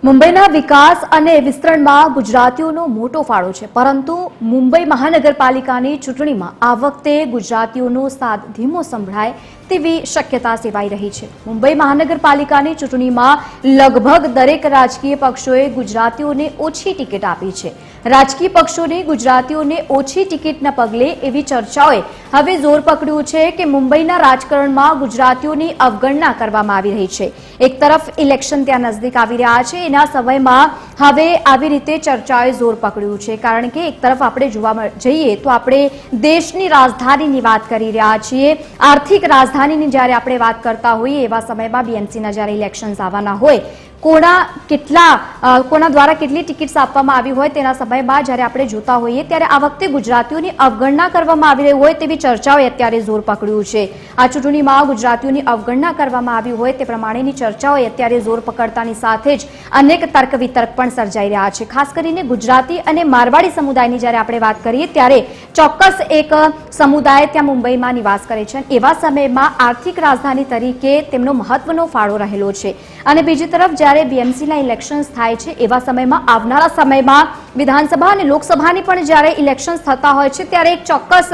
મુંબઈના વિકાસ અને વિસ્તરણમાં ગુજરાતીઓનો મોટો ફાળો છે, પરંતુ મુંબઈ મહાનગરપાલિકાની ચૂંટણીમાં આ વખતે ગુજરાતીઓનો સાથ ધીમો સંભળાય તેવી શક્યતા સેવાઈ રહી છે। મુંબઈ મહાનગરપાલિકાની ચૂંટણીમાં લગભગ દરેક રાજકીય પક્ષોએ ગુજરાતીઓને ઓછી ટિકિટ આપી છે। રાજકીય પક્ષોને ગુજરાતીઓને ઓછી ટિકિટના પગલે એવી ચર્ચાઓએ હવે જોર પકડ્યું છે કે મુંબઈના રાજકારણમાં ગુજરાતીઓની અવગણના કરવામાં આવી રહી છે। એક તરફ ઇલેક્શન ત્યાં નજદીક આવી રહ્યા છે, એના સમયમાં હવે આવી રીતે ચર્ચાઓએ જોર પકડ્યું છે, કારણ કે એક તરફ આપણે જોવા જઈએ તો આપણે દેશની રાજધાનીની વાત કરી રહ્યા છીએ। આર્થિક રાજધાનીની જ્યારે આપણે વાત કરતા હોઈએ એવા સમયમાં બીએમસીના જ્યારે ઇલેક્શન્સ આવવાના હોય, કોના દ્વારા કેટલી ટિકિટ્સ આપવામાં આવી હોય તેના સમયમાં જ્યારે આપણે જોતા હોઈએ ત્યારે આ વખતે ગુજરાતીઓની અવગણના કરવામાં આવી રહી હોય તેવી ચર્ચાઓએ અત્યારે જોર પકડ્યું છે। આ ચૂંટણીમાં ગુજરાતીઓની અવગણના કરવામાં આવી હોય તે પ્રમાણેની ચર્ચાઓએ અત્યારે જોર પકડતાની સાથે જ અનેક તર્ક વિતર્ક પણ સર્જાઈ રહ્યા છે। ખાસ કરીને ગુજરાતી અને મારવાડી સમુદાયની જ્યારે આપણે વાત કરીએ ત્યારે ચોક્કસ એક સમુદાય ત્યાં મુંબઈમાં નિવાસ કરે છે, એવા સમયમાં આર્થિક રાજધાની તરીકે તેમનો મહત્વનો ફાળો રહેલો છે। અને બીજી તરફ જ્યારે બીએમસીના ઇલેક્શન્સ થાય છે એવા સમયમાં આવનારા સમયમાં વિધાનસભા અને લોકસભાની પણ જ્યારે ઇલેક્શન્સ થતા હોય છે ત્યારે એક ચોક્કસ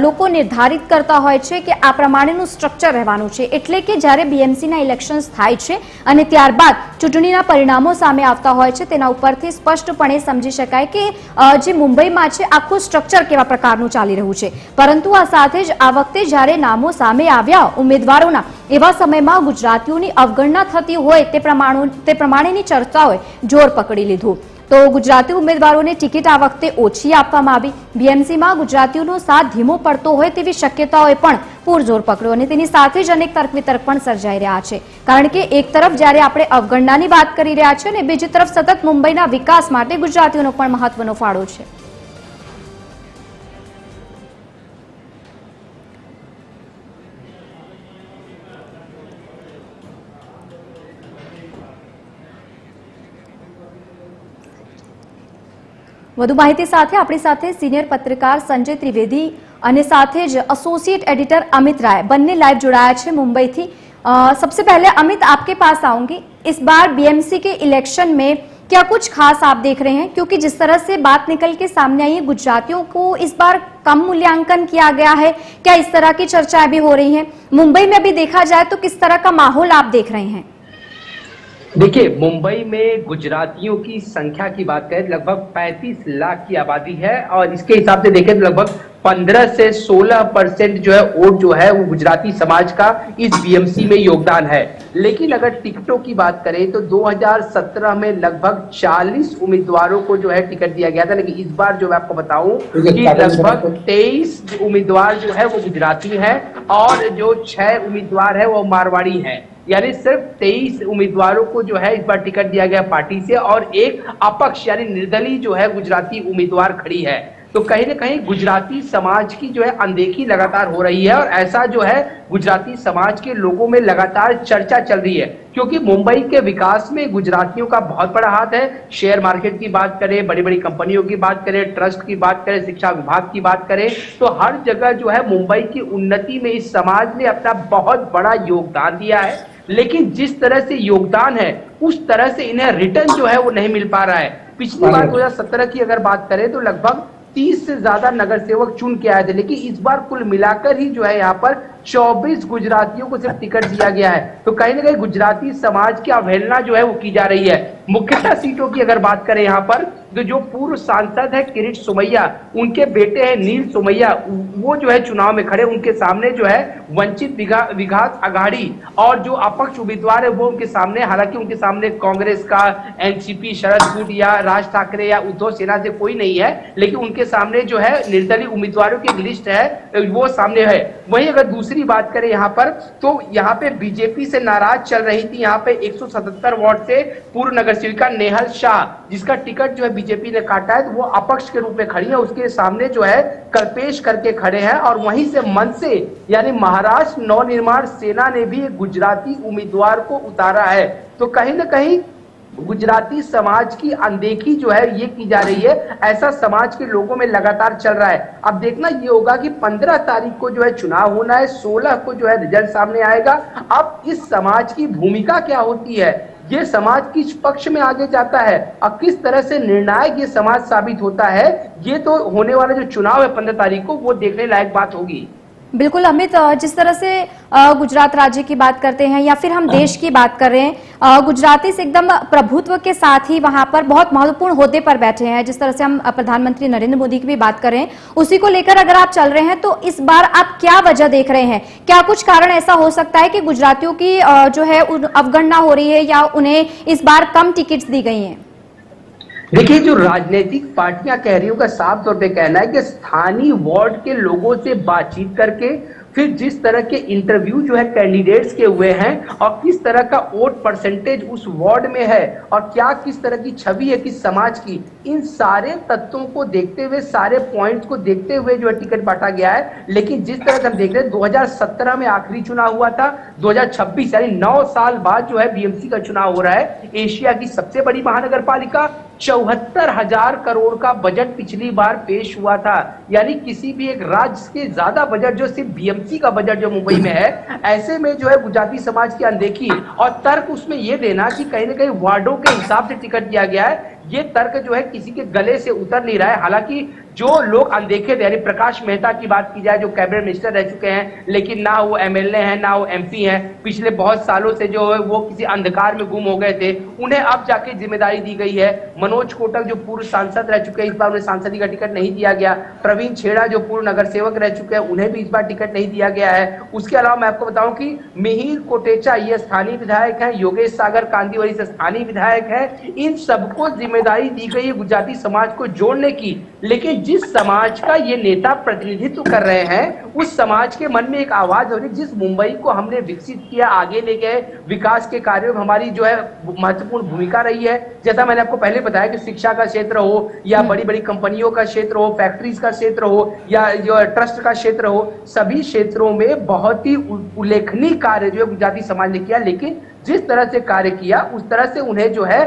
લોકો નિર્ધારિત કરતા હોય છે કે આ પ્રમાણેનું સ્ટ્રક્ચર રહેવાનું છે, એટલે કે જ્યારે બીએમસીના ઇલેક્શન્સ થાય છે અને ત્યારબાદ ચૂંટણીના પરિણામો સામે આવતા હોય છે તેના ઉપરથી સ્પષ્ટપણે સમજી શકાય કે જે મુંબઈમાં છે આખું સ્ટ્રક્ચર કેવા પ્રકારનું ચાલી રહ્યું છે। પરંતુ આ સાથે જ આ વખતે જ્યારે નામો સામે આવ્યા ઉમેદવારોના એવા સમયમાં ગુજરાતીઓની અવગણના થતી હોય તે પ્રમાણેની ચર્ચાઓએ જોર પકડી લીધું। તો ગુજરાતી ઉમેદવારોને ટિકિટ આ વખતે ઓછી આપવામાં આવી, બીએમસીમાં ગુજરાતીઓનો સાથ ધીમો પડતો હોય તેવી શક્યતાઓએ પણ પૂરજોર પકડ્યો અને તેની સાથે જ અનેક તર્ક વિતર્ક પણ સર્જાઈ રહ્યા છે, કારણ કે એક તરફ જ્યારે આપણે અવગણનાની વાત કરી રહ્યા છીએ અને બીજી તરફ સતત મુંબઈના વિકાસ માટે ગુજરાતીઓનો પણ મહત્વનો ફાળો છે। વધુ માહિતી સાથે આપણી સાથે सीनियर पत्रकार संजय त्रिवेदी અને સાથે જ एसोसिएट एडिटर अमित राय બંને लाइव जुड़ाया है मुंबई थी। सबसे पहले अमित आपके पास आऊंगी, इस बार बीएमसी के इलेक्शन में क्या कुछ खास आप देख रहे हैं, क्योंकि जिस तरह से बात निकल के सामने आई है गुजरातियों को इस बार कम मूल्यांकन किया गया है, क्या इस तरह की चर्चाएं भी हो रही हैं? मुंबई में अभी देखा जाए तो किस तरह का माहौल आप देख रहे हैं? देखिए, मुंबई में गुजरातियों की संख्या की बात करें लगभग 35 लाख की आबादी है और इसके हिसाब से देखें तो लगभग 15 से 16% जो है वोट जो है वो गुजराती समाज का इस बीएमसी में योगदान है। लेकिन अगर टिकटों की बात करें तो 2017 में लगभग 40 उम्मीदवारों को जो है टिकट दिया गया था, लेकिन इस बार जो मैं आपको बताऊं कि लगभग 23 उम्मीदवार जो है वो गुजराती है और जो 6 उम्मीदवार है वो मारवाड़ी है, यानी सिर्फ 23 उम्मीदवारों को जो है इस बार टिकट दिया गया पार्टी से और एक अपक्ष यानी निर्दलीय जो है गुजराती उम्मीदवार खड़ी है। तो कहीं ना कहीं गुजराती समाज की जो है अनदेखी लगातार हो रही है और ऐसा जो है गुजराती समाज के लोगों में लगातार चर्चा चल रही है, क्योंकि मुंबई के विकास में गुजरातियों का बहुत बड़ा हाथ है। शेयर मार्केट की बात करें, बड़ी बड़ी कंपनियों की बात करें, ट्रस्ट की बात करें, शिक्षा विभाग की बात करें, तो हर जगह जो है मुंबई की उन्नति में इस समाज ने अपना बहुत बड़ा योगदान दिया है। लेकिन जिस तरह से योगदान है उस तरह से इन्हें रिटर्न जो है वो नहीं मिल पा रहा है। पिछली बार 2017 की अगर बात करें तो लगभग 30 से ज्यादा नगर सेवक चुन के आए थे, लेकिन इस बार कुल मिलाकर ही जो है यहाँ पर 24 गुजरातियों को सिर्फ टिकट दिया गया है। तो कहीं ना कहीं गुजराती समाज की अवहेलना जो है वो की जा रही है। मुख्यतः सीटों की अगर बात करें यहाँ पर तो जो पूर्व सांसद है किरीट सोमैया, उनके बेटे हैं नील सोमैया, वो जो है चुनाव में खड़े, उनके सामने जो है वंचित विकास अघाड़ी और जो अपक्ष उम्मीदवार है वो उनके सामने, हालांकि उनके सामने कांग्रेस का, एनसीपी, शरद गुट या राज ठाकरे या उद्धव सेना से कोई नहीं है, लेकिन उनके सामने जो है निर्दलीय उम्मीदवारों की एक लिस्ट है वो सामने है। वहीं अगर दूसरी बात करें यहाँ पर तो यहाँ पे बीजेपी से नाराज चल रही थी यहाँ पे 177 वार्ड से पूर्व नगर सेविका नेहल शाह, जिसका टिकट जो है बीजेपी ने काटा है, तो वो अपक्ष के रूप में खड़ी है, उसके सामने जो है कल्पेश करके खड़े हैं। और वहीं से मनसे यानी महाराष्ट्र नवनिर्माण सेना ने भी एक गुजराती उम्मीदवार को उतारा है। तो कहीं ना कहीं गुजराती समाज की अनदेखी जो है ये की जा रही है, ऐसा समाज के लोगों में लगातार चल रहा है। अब देखना ये होगा कि 15 तारीख को जो है चुनाव होना है, 16 को जो है रिजल्ट सामने आएगा। अब इस समाज की भूमिका क्या होती है ये समाज किस पक्ष में आगे जाता है और किस तरह से निर्णायक ये समाज साबित होता है, ये तो होने वाला जो चुनाव है 15 तारीख को, वो देखने लायक बात होगी। बिल्कुल अमित, जिस तरह से गुजरात राज्य की बात करते हैं या फिर हम देश की बात कर रहे हैं, गुजराती से एकदम प्रभुत्व के साथ ही वहां पर बहुत महत्वपूर्ण ओहदे पर बैठे हैं। जिस तरह से हम प्रधानमंत्री नरेंद्र मोदी की भी बात कर रहे हैं, उसी को लेकर अगर आप चल रहे हैं तो इस बार आप क्या वजह देख रहे हैं? क्या कुछ कारण ऐसा हो सकता है कि गुजरातियों की जो है अवगणना हो रही है या उन्हें इस बार कम टिकट्स दी गई हैं? देखिए, जो राजनीतिक पार्टियां कह रही हैं उनका साफ तौर पे कहना है कि स्थानीय वार्ड के लोगों से बातचीत करके फिर जिस तरह के इंटरव्यू जो है कैंडिडेट्स के हुए हैं और किस तरह का वोट परसेंटेज उस वार्ड में है और क्या किस तरह की छवि है किस समाज की, इन सारे तत्वों को देखते हुए, सारे पॉइंट्स को देखते हुए जो है टिकट बांटा गया है। लेकिन जिस तरह से हम देख रहे हैं 2017 में आखिरी चुनाव हुआ था, 2026 यानी 9 साल बाद जो है बीएमसी का चुनाव हो रहा है। एशिया की सबसे बड़ी महानगर पालिका, 74,000 करोड़ का बजट पिछली बार पेश हुआ था, यानी किसी भी एक राज्य के ज्यादा बजट जो सिर्फ बीएमसी का बजट जो मुंबई में है। ऐसे में जो है गुजराती समाज की अनदेखी और तर्क उसमें यह देना कि कहीं ना कहीं वार्डों के हिसाब से टिकट दिया गया है, ये तर्क जो है किसी के गले से उतर नहीं रहा है। हालांकि जो लोग अनदेखे थे, यानी प्रकाश मेहता की बात की जाए जो कैबिनेट मिनिस्टर रह चुके हैं, लेकिन ना वो एमएलए हैं ना वो एमपी हैं, पिछले बहुत सालों से जो है वो किसी अंधकार में गुम हो गए थे, उन्हें अब जाके जिम्मेदारी दी गई है। मनोज कोटक जो पूर्व सांसद रह चुके हैं, इस बार उन्हें सांसदी का टिकट नहीं दिया गया। प्रवीण छेड़ा जो पूर्व नगर सेवक रह चुके हैं, उन्हें भी इस बार टिकट नहीं दिया गया है। उसके अलावा मैं आपको बताऊं कि मिहिर कोटेचा ये स्थानीय विधायक है, योगेश सागर कांदीवली से स्थानीय विधायक है, इन सबको जिम्मेदारी दी गई है गुजराती समाज को जोड़ने की। लेकिन जिस समाज का ये नेता प्रतिनिधित्व कर रहे हैं, उस समाज के मन में एक आवाज हो रही, जिस मुंबई को हमने विकसित किया, आगे ले गए, विकास के कार्यों में हमारी जो है महत्वपूर्ण भूमिका रही है। जैसा मैंने आपको पहले बताया कि शिक्षा का क्षेत्र हो या बड़ी बड़ी कंपनियों का क्षेत्र हो, फैक्ट्रीज का क्षेत्र हो या जो ट्रस्ट का क्षेत्र हो, सभी क्षेत्रों में बहुत ही उल्लेखनीय कार्य जो है गुजराती समाज ने किया। लेकिन जिस तरह से कार्य किया उस तरह से उन्हें जो है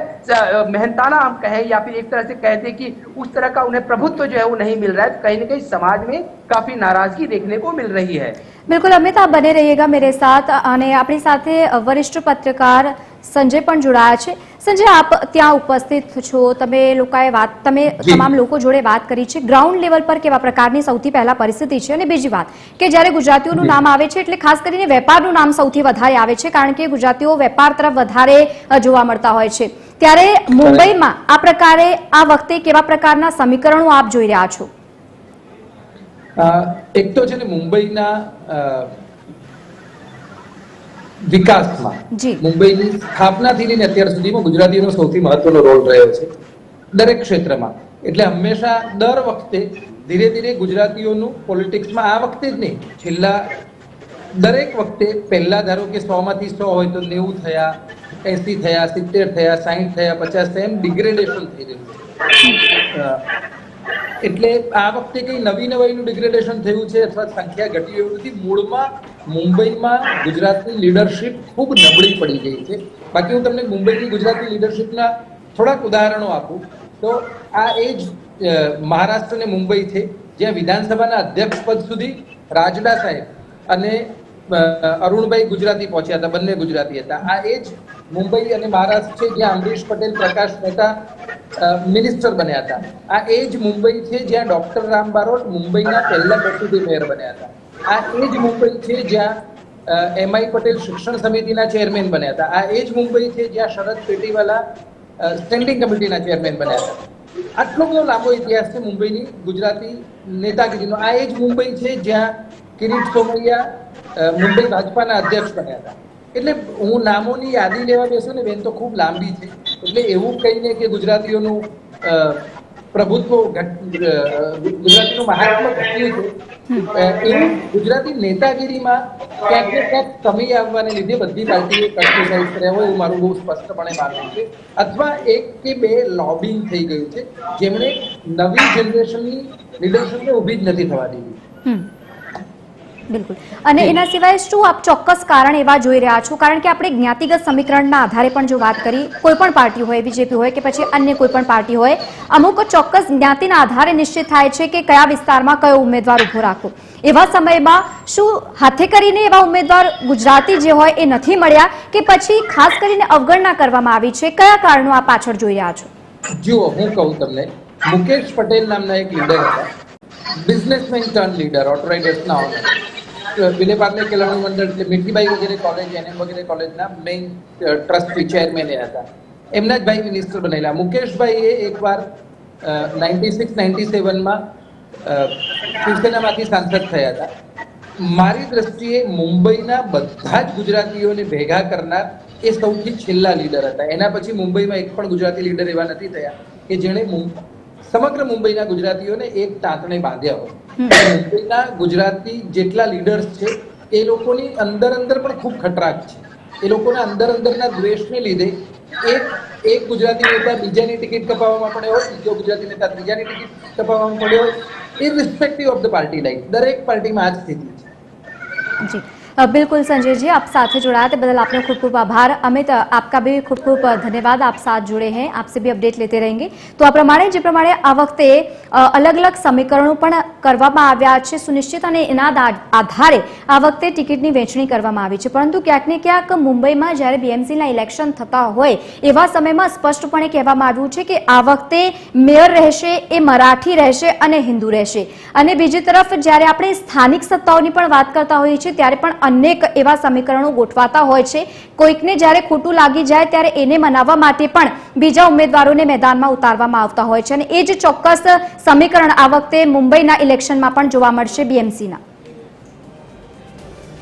मेहनताना हम कहें या फिर एक तरह से कहते कि उस तरह का उन्हें प्रभुत्व जो है वो नहीं मिल रहा है, तो कहीं ना कहीं समाज में काफी नाराजगी देखने को मिल रही है। बिल्कुल अमित, आप बने रहिएगा मेरे साथ અને આપણી સાથે વરિષ્ઠ પત્રકાર સંજય પણ જોડાયા છે। સંજય, આપ ત્યાં ઉપસ્થિત છો, તમે તમામ લોકો જોડે વાત કરી છે, ગ્રાઉન્ડ લેવલ પર કેવા પ્રકારની સૌથી પહેલા પરિસ્થિતિ છે? અને બીજી વાત કે જ્યારે ગુજરાતીઓનું નામ આવે છે એટલે ખાસ કરીને વેપારનું નામ સૌથી વધારે આવે છે, કારણ કે ગુજરાતીઓ વેપાર તરફ વધારે જોવા મળતા હોય છે। ત્યારે મુંબઈમાં આ પ્રકારે આ વખતે કેવા પ્રકારના સમીકરણો આપ જોઈ રહ્યા છો? એક તો છે ને મુંબઈના વિકાસમાં, મુંબઈની સ્થાપનાથી લઈને અત્યાર સુધીમાં ગુજરાતીઓનો સૌથી મહત્વનો રોલ રહ્યો છે દરેક ક્ષેત્રમાં। એટલે હંમેશા દર વખતે ધીરે ધીરે ગુજરાતીઓનું પોલિટિક્સમાં, આ વખતે જ નહીં, છેલ્લા દરેક વખતે પહેલા ધારો કે 100 માંથી 100 હોય તો 90 થયા, 80 થયા, 70 થયા, 60 થયા, 50 થયા, એમ ડિગ્રેડેશન થઈ રહ્યું છે। એટલે આ વખતે કઈ નવી નવાઈનું ડિગ્રેડેશન થયું છે અથવા સંખ્યા ઘટી એવું નથી। મૂળમાં મુંબઈમાં ગુજરાતની લીડરશિપ ખૂબ નબળી પડી ગઈ છે। બાકી હું તમને મુંબઈની ગુજરાતની લીડરશિપના થોડાક ઉદાહરણો આપું તો આ એ જ મહારાષ્ટ્ર અને મુંબઈ છે જ્યાં વિધાનસભાના અધ્યક્ષ પદ સુધી રાજડા સાહેબ અને અરુણભાઈ ગુજરાતી પહોંચ્યા હતા, બંને ગુજરાતી હતા। આ એ જ મુંબઈ અને મહારાષ્ટ્ર છે જ્યાં અમરીશ પટેલ, પ્રકાશ મહેતા મિનિસ્ટર બન્યા હતા। આ એ જ મુંબઈ છે જ્યાં ડોક્ટર રામ બારોટ મુંબઈના પહેલા ડેપ્યુટી મેયર બન્યા હતા। આ એ જ મુંબઈ છે જ્યાં એમઆઈ પટેલ શિક્ષણ સમિતિના ચેરમેન બન્યા હતા। આ એ જ મુંબઈ છે જ્યાં શરદ પેટીવાલા સ્ટેન્ડિંગ કમિટીના ચેરમેન બન્યા હતા। આટલો બધો લાંબો ઇતિહાસ છે મુંબઈની ગુજરાતી નેતાગીરીનો। આ એ જ મુંબઈ છે જ્યાં કિરીટ સોમૈયા મુંબઈ ભાજપાના અધ્યક્ષ બન્યા હતા। એટલે હું નામોની યાદી લેવા બેસું ને બેન તો ખૂબ લાંબી છે। એટલે એવું કહીને કે ગુજરાતીઓનું પ્રભુત્વ, ગુજરાતીનું મહાત્મ્ય ઘટ્યું છે, એવું ગુજરાતી નેતાગીરીમાં ક્યાંક ને ક્યાંક કમી આવવાને લીધે બધી પાર્ટીએ કસ્ટમાઇઝ કર્યા હોય એવું મારું બહુ સ્પષ્ટપણે માનવું છે। અથવા એક કે બે લોબિંગ થઈ ગયું છે જેમણે નવી જનરેશનની લીડરશિપને ઊભી જ નથી થવા દીધી। બિલકુલ. અને એના સિવાય શું આપ ચોક્કસ કારણ એવા જોઈ રહ્યા છો? કારણ કે આપણે જ્ઞાતિગત સમીકરણના આધારે પણ જો વાત કરી, કોઈ પણ પાર્ટી હોય, બીજેપી હોય કે પછી અન્ય કોઈ પણ પાર્ટી હોય, અમુક ચોક્કસ જ્ઞાતિના આધારે નિશ્ચિત થાય છે કે કયા વિસ્તારમાં કયો ઉમેદવાર ઉભો રાખવો. એવા સમયમાં શું હાથે કરીને એવા ઉમેદવાર ગુજરાતી જે હોય એ નથી મળ્યા કે પછી ખાસ કરીને અવગણના કરવામાં આવી છે? કયા કારણો આ પાછળ જોઈ રહ્યા છો? જુઓ, હું કહું તમને, મુકેશ પટેલ નામના એક લીડર હતા, બિઝનેસમેન ટર્ન લીડર, ઓટોરાઇડર્સના ઓનર, વિલે પાર્લે કેળવણી મંડળ એટલે મીઠીબાઈ વગેરે કોલેજ, એનએમ વગેરે કોલેજના મેઇન ટ્રસ્ટી ચેરમેન એ હતા. એમના જ ભાઈ મિનિસ્ટર બનેલા. મુકેશભાઈએ એકવાર 96-97માં શિવસેનામાંથી સાંસદ થયા હતા. મારી દ્રષ્ટિએ મુંબઈના બધા જ ગુજરાતીઓને ભેગા કરનાર એ સૌથી છેલ્લા લીડર હતા. એના પછી મુંબઈમાં એક પણ ગુજરાતી લીડર એવા નથી થયા કે જેણે સમગ્ર મુંબઈના ગુજરાતીઓને એક તાંતણે બાંધ્યા હોય. મુંબઈના ગુજરાતી જેટલા લીડર્સ છે એ લોકોની અંદર પણ ખૂબ ખટરાક છે. એ લોકોના અંદરના દ્વેષને લીધે એક ગુજરાતી નેતા બીજાની ટિકિટ કપાવવામાં પડ્યો હોય, બીજો ગુજરાતી નેતા ત્રીજાની ટિકિટ કપાવવામાં પડ્યો હોય, irrespective of the party line. દરેક પાર્ટીમાં આ જ સ્થિતિ છે. જી बिल्कुल संजय जी, आप साथ जुड़ा थे बदल आपने खूब खूब आभार. अमित, आपका भी खूब खूब धन्यवाद. आप साथ जुड़े हैं, आपसे भी अपडेट लेते रहेंगे. तो आ प्रमाणे જે પ્રમાણે આ વખતે અલગ અલગ સમીકરણો પણ કરવામાં આવ્યા છે સુનિશ્ચિત, અને એના આધારે આ વખતે ટિકિટની વહેંચણી કરવામાં આવી છે. પરંતુ ક્યાંક ને ક્યાંક મુંબઈમાં જ્યારે બીએમસીના ઇલેક્શન થતા હોય એવા સમયમાં સ્પષ્ટપણે કહેવામાં આવ્યું છે કે આ વખતે મેયર રહેશે એ મરાઠી રહેશે અને હિન્દુ રહેશે. અને બીજી તરફ જ્યારે આપણે સ્થાનિક સત્તાઓની પણ વાત કરતા હોઈએ છીએ ત્યારે પણ અનેક એવા સમીકરણો ગોઠવાતા હોય છે. કોઈકને જ્યારે ખોટું લાગી જાય ત્યારે એને મનાવવા માટે પણ બીજા ઉમેદવારોને મેદાનમાં ઉતારવામાં આવતા હોય છે. અને એ જ ચોક્કસ સમીકરણ આ વખતે મુંબઈના ઇલેક્શનમાં પણ જોવા મળશે બીએમસીના.